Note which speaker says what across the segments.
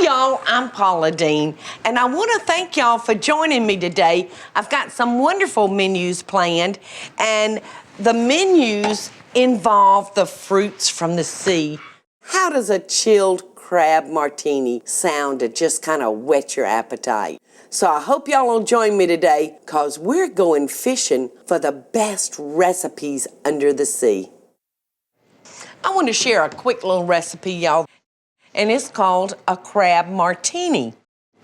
Speaker 1: y'all, I'm Paula Deen, and I want to thank y'all for joining me today. I've got some wonderful menus planned, and the menus involve the fruits from the sea. How does a chilled crab martini sound to just kind of whet your appetite? So I hope y'all will join me today, because we're going fishing for the best recipes under the sea. I want to share a quick little recipe, y'all, and it's called a crab martini.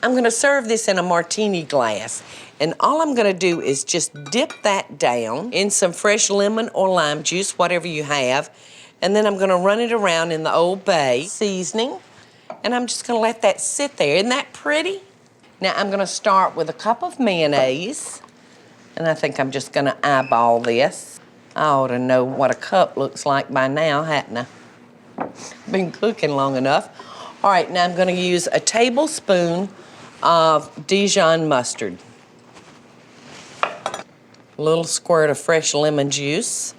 Speaker 1: I'm going to serve this in a martini glass, and all I'm going to do is just dip that down in some fresh lemon or lime juice, whatever you have, and then I'm going to run it around in the Old Bay seasoning, and I'm just going to let that sit there. Isn't that pretty? Now I'm going to start with a cup of mayonnaise, and I think I'm just going to eyeball this. I ought to know what a cup looks like by now, hadn't I? Been cooking long enough. All right, now I'm going to use a tablespoon of Dijon mustard, a little squirt of fresh lemon juice,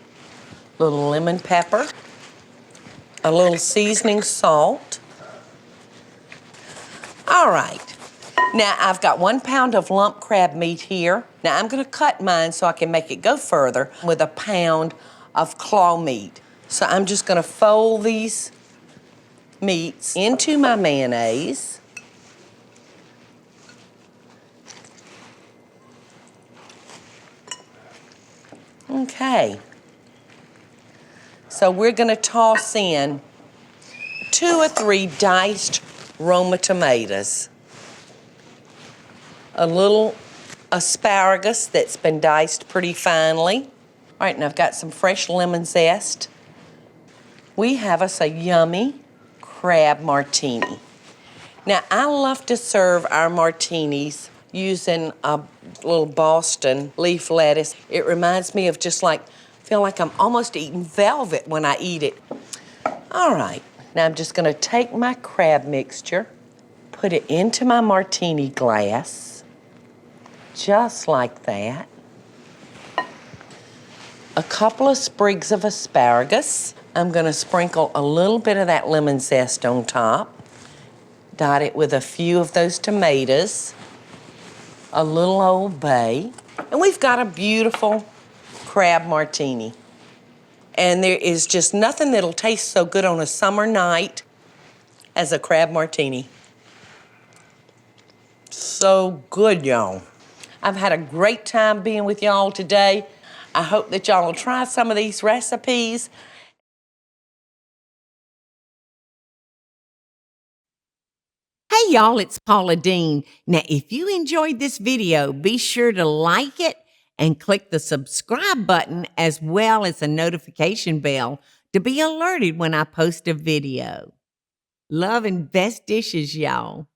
Speaker 1: a little lemon pepper, a little seasoning salt. All right. Now, I've got 1 pound of lump crab meat here. Now, I'm going to cut mine so I can make it go further with 1 pound of claw meat. So I'm just going to fold these meats into my mayonnaise. Okay. So we're going to toss in 2 or 3 diced Roma tomatoes, a little asparagus that's been diced pretty finely. All right, now I've got some fresh lemon zest. We have us a yummy crab martini. Now, I love to serve our martinis using a little Boston leaf lettuce. It reminds me of just like, I feel like I'm almost eating velvet when I eat it. All right, now I'm just gonna take my crab mixture, put it into my martini glass, just like that. A couple of sprigs of asparagus. I'm gonna sprinkle a little bit of that lemon zest on top, dot it with a few of those tomatoes, a little Old Bay, and we've got a beautiful crab martini. And there is just nothing that'll taste so good on a summer night as a crab martini. So good, y'all. I've had a great time being with y'all today. I hope that y'all will try some of these recipes.
Speaker 2: Hey y'all, it's Paula Deen. Now, if you enjoyed this video, be sure to like it and click the subscribe button as well as the notification bell to be alerted when I post a video. Love and best dishes, y'all.